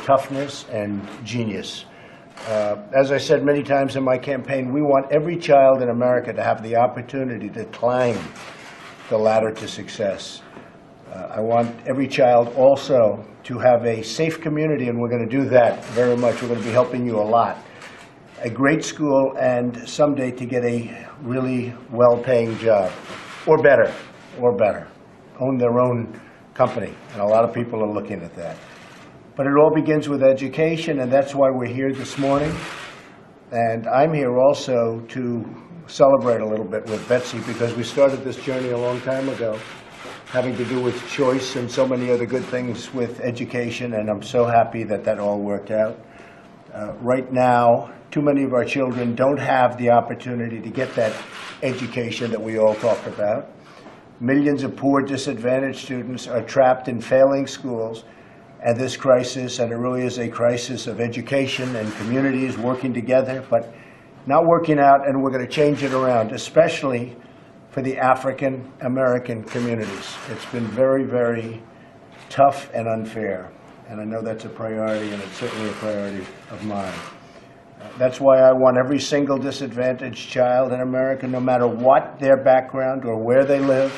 toughness and genius. As I said many times in my campaign, we want every child in America to have the opportunity to climb the ladder to success. I want every child also to have a safe community, and we're going to do that very much. We're going to be helping you a lot. A great school, and someday to get a really well-paying job, or better, own their own company, and a lot of people are looking at that. But it all begins with education, and that's why we're here this morning. And I'm here also to celebrate a little bit with Betsy, because we started this journey a long time ago, having to do with choice and so many other good things with education, and I'm so happy that that all worked out. Right now, too many of our children don't have the opportunity to get that education that we all talk about. Millions of poor, disadvantaged students are trapped in failing schools, and this crisis, and it really is a crisis of education and communities working together, but not working out, and we're going to change it around, especially for the African American communities. It's been very, very tough and unfair, and I know that's a priority, and it's certainly a priority of mine. That's why I want every single disadvantaged child in America, no matter what their background or where they live,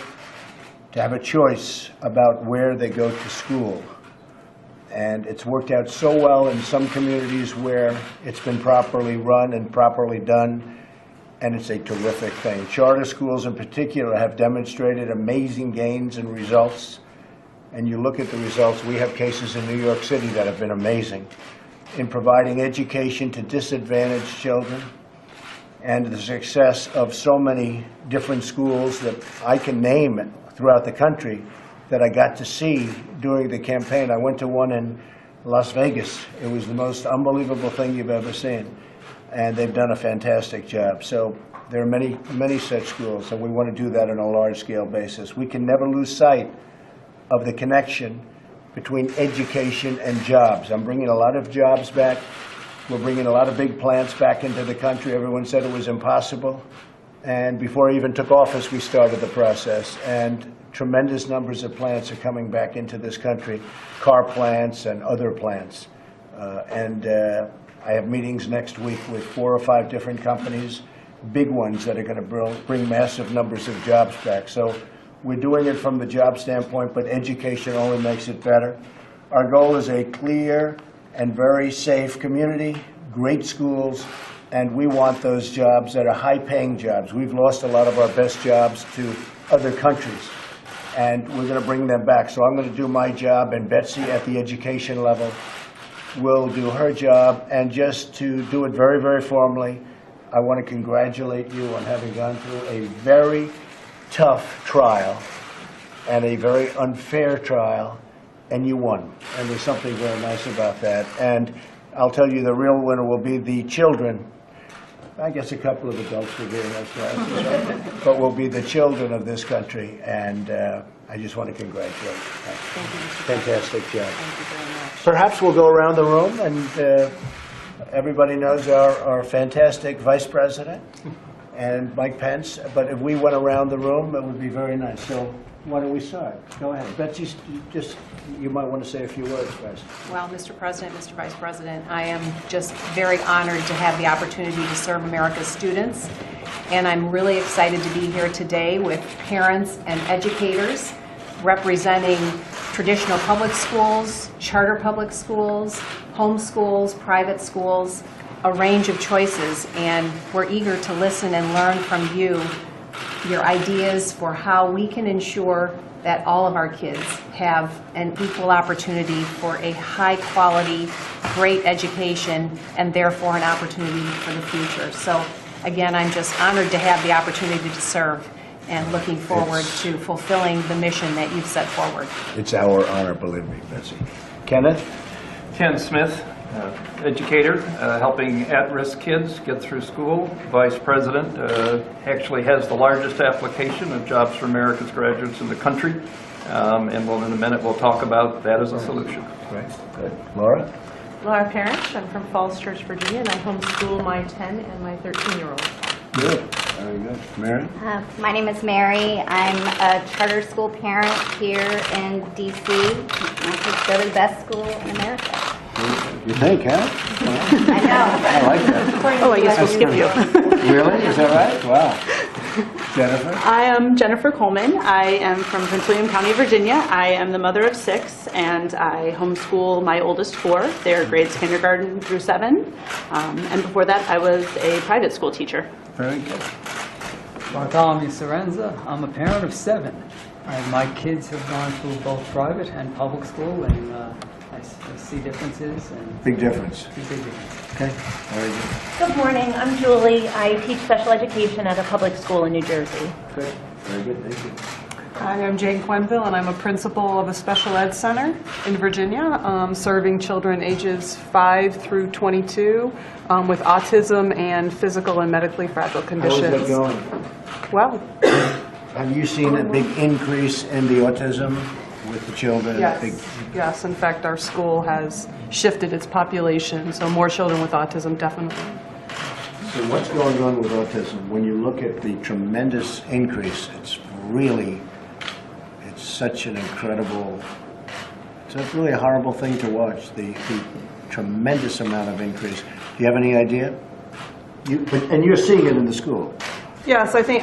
to have a choice about where they go to school. And it's worked out so well in some communities where it's been properly run and properly done, and it's a terrific thing. Charter schools in particular have demonstrated amazing gains and results, and you look at the results. We have cases in New York City that have been amazing in providing education to disadvantaged children, and the success of so many different schools that I can name throughout the country that I got to see during the campaign. I went to one in Las Vegas. It was the most unbelievable thing you've ever seen, and they've done a fantastic job. So there are many, many such schools, and we want to do that on a large-scale basis. We can never lose sight of the connection between education and jobs. I'm bringing a lot of jobs back. We're bringing a lot of big plants back into the country. Everyone said it was impossible. And before I even took office, we started the process. And tremendous numbers of plants are coming back into this country, car plants and other plants. I have meetings next week with 4 or 5 different companies, big ones that are going to bring massive numbers of jobs back. So we're doing it from the job standpoint, but education only makes it better. Our goal is a clear and very safe community, great schools, and we want those jobs that are high-paying jobs. We've lost a lot of our best jobs to other countries, and we're going to bring them back. So I'm going to do my job, and Betsy at the education level will do her job. And just to do it very, very formally, I want to congratulate you on having gone through a very tough trial and a very unfair trial, and you won. And there's something very nice about that. And I'll tell you, the real winner will be the children. I guess a couple of adults will be in those classes, right? But will be the children of this country. And I just want to congratulate you. Thank you, Mr. Fantastic job. Thank you very much. Perhaps we'll go around the room, and everybody knows our fantastic Vice President and Mike Pence, but if we went around the room, it would be very nice. So why don't we start? Go ahead. Betsy, you might want to say a few words first. Well, Mr. President, Mr. Vice President, I am just very honored to have the opportunity to serve America's students, and I'm really excited to be here today with parents and educators representing traditional public schools, charter public schools, home schools, private schools, a range of choices, and we're eager to listen and learn from you, your ideas for how we can ensure that all of our kids have an equal opportunity for a high quality, great education, and therefore an opportunity for the future. So again, I'm just honored to have the opportunity to serve and looking forward to fulfilling the mission that you've set forward. It's our honor, believe me, Betsy. Kenneth? Ken Smith, educator, helping at-risk kids get through school. Vice President, actually has the largest application of Jobs for America's graduates in the country. And in a minute we'll talk about that as a solution. Great, good. Laura? Laura Parrish. I'm from Falls Church, Virginia, and I homeschool my 10 and my 13-year-old. Good, very good. Mary? My name is Mary. I'm a charter school parent here in D.C. My kids go to the best school in America. You think, huh? I know. I like that. Oh, I guess we'll skip you. Really? Is that right? Wow. Jennifer? I am Jennifer Coleman. I am from Prince William County, Virginia. I am the mother of 6, and I homeschool my oldest 4. They're grades kindergarten through 7. And before that, I was a private school teacher. Very good. Bartholomew Sorenza. I'm a parent of 7. My kids have gone through both private and public school, and I see differences. And Big difference. big difference. Okay, very good. Good morning, I'm Julie. I teach special education at a public school in New Jersey. Good, very good, thank you. Hi, I'm Jane Quenville, and I'm a principal of a special ed center in Virginia, serving children ages 5 through 22 with autism and physical and medically fragile How conditions. is that going? Well, Have you seen a big increase in the autism with the children? yes. In fact, our school has shifted its population, so more children with autism, definitely. So what's going on with autism? When you look at the tremendous increase, it's such an incredible, it's really a horrible thing to watch, the tremendous amount of increase. Do you have any idea? And you're seeing it in the school. Yes, I think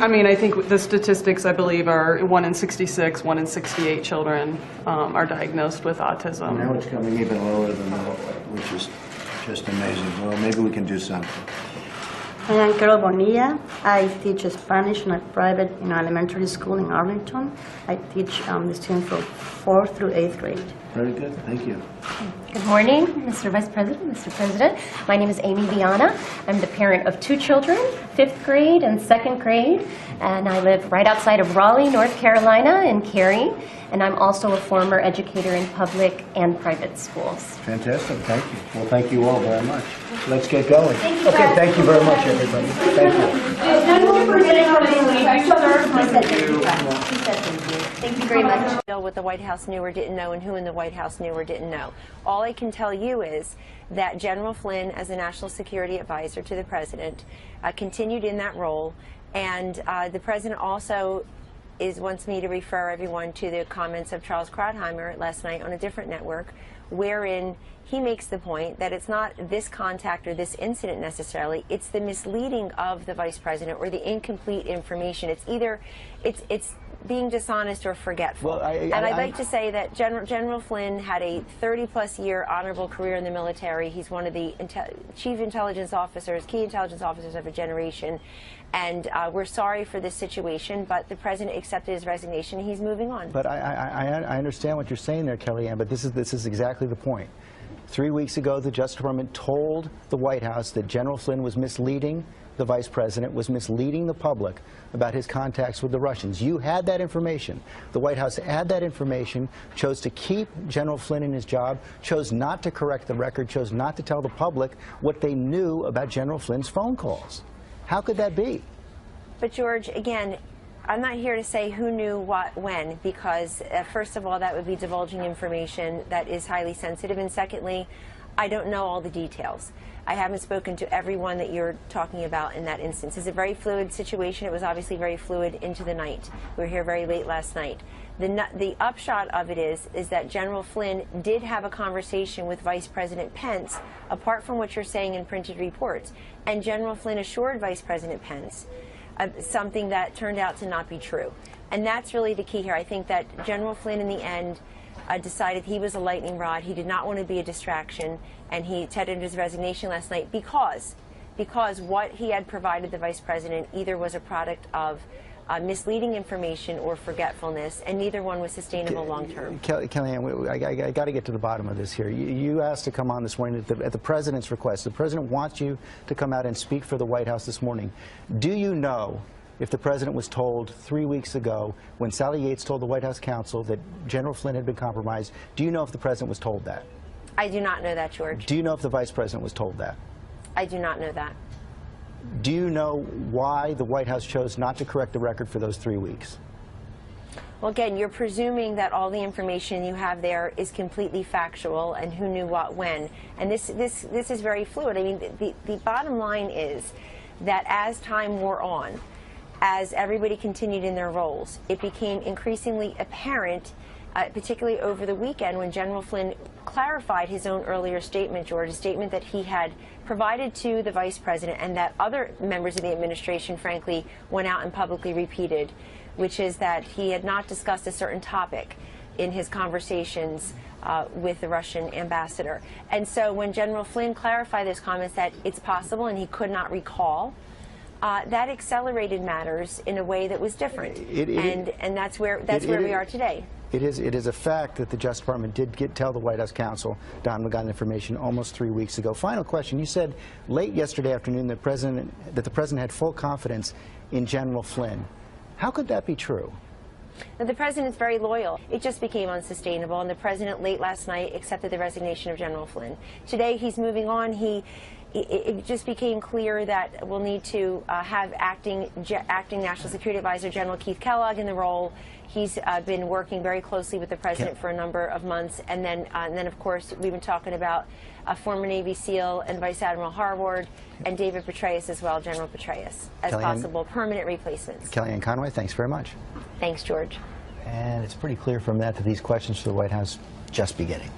the statistics, I believe, are 1 in 66, 1 in 68 children are diagnosed with autism. Now it's coming even lower than that, which is just amazing. Well, maybe we can do something. I am Carol Bonilla. I teach Spanish in a private elementary school in Arlington. I teach the students from 4th through 8th grade. Very good, thank you. Good morning, Mr. Vice President, Mr. President. My name is Amy Viana. I'm the parent of 2 children, 5th grade and 2nd grade, and I live right outside of Raleigh, North Carolina in Cary, and I'm also a former educator in public and private schools. Fantastic, thank you. Well, thank you all very much. Let's get going. Thank you, Okay, Brad. thank you very much, everybody. Thank you. Thank you very much. Know what the White House knew or didn't know, and who in the White House knew or didn't know. All I can tell you is that General Flynn, as a national security advisor to the president, continued in that role, and the president also wants me to refer everyone to the comments of Charles Krauthammer last night on a different network, wherein he makes the point that it's not this contact or this incident necessarily, it's the misleading of the vice president or the incomplete information. It's either it's being dishonest or forgetful. Well, and I'd like to say that General Flynn had a 30-plus year honorable career in the military. He's one of the chief intelligence officers, key intelligence officers of a generation. And we're sorry for this situation, but the president accepted his resignation and he's moving on. But I understand what you're saying there, Kellyanne, but this is exactly the point. 3 weeks ago, the Justice Department told the White House that General Flynn was misleading the vice president, was misleading the public about his contacts with the Russians. You had that information. The White House had that information, chose to keep General Flynn in his job, chose not to correct the record, chose not to tell the public what they knew about General Flynn's phone calls. How could that be? But George, again, I'm not here to say who knew what when, because first of all, that would be divulging information that is highly sensitive, and secondly, I don't know all the details. I haven't spoken to everyone that you're talking about in that instance. It's a very fluid situation. It was obviously very fluid into the night. We were here very late last night. The upshot of it is that General Flynn did have a conversation with Vice President Pence, apart from what you're saying in printed reports. And General Flynn assured Vice President Pence something that turned out to not be true. And that's really the key here. I think that General Flynn, in the end, decided he was a lightning rod. He did not want to be a distraction, and he tendered his resignation last night because what he had provided the vice president either was a product of misleading information or forgetfulness, and neither one was sustainable long term. Kellyanne, I got to get to the bottom of this here. You asked to come on this morning at the president's request. The president wants you to come out and speak for the White House this morning. Do you know if the president was told 3 weeks ago, when Sally Yates told the White House counsel that General Flynn had been compromised, do you know if the president was told that? I do not know that, George. Do you know if the vice president was told that? I do not know that. Do you know why the White House chose not to correct the record for those 3 weeks? Well, again, you're presuming that all the information you have there is completely factual and who knew what when. And this is very fluid. I mean, the bottom line is that as time wore on, as everybody continued in their roles, it became increasingly apparent particularly over the weekend when General Flynn clarified his own earlier statement, George, a statement that he had provided to the Vice President and that other members of the administration, frankly, went out and publicly repeated, which is that he had not discussed a certain topic in his conversations with the Russian ambassador. And so when General Flynn clarified those comments that it's possible and he could not recall, that accelerated matters in a way that was different. And that's where we are today. It is a fact that the Justice Department did tell the White House counsel, Don, we got information almost 3 weeks ago. Final question. You said late yesterday afternoon that the President had full confidence in General Flynn. How could that be true? Now, the President's very loyal. It just became unsustainable, and the President late last night accepted the resignation of General Flynn. Today he's moving on. It just became clear that we'll need to have acting National Security Advisor General Keith Kellogg in the role. He's been working very closely with the President for a number of months. And then, of course, we've been talking about former Navy SEAL and Vice Admiral Harward and David Petraeus as well, General Petraeus, as possible permanent replacements. Kellyanne Conway, thanks very much. Thanks, George. And it's pretty clear from that these questions for the White House just beginning.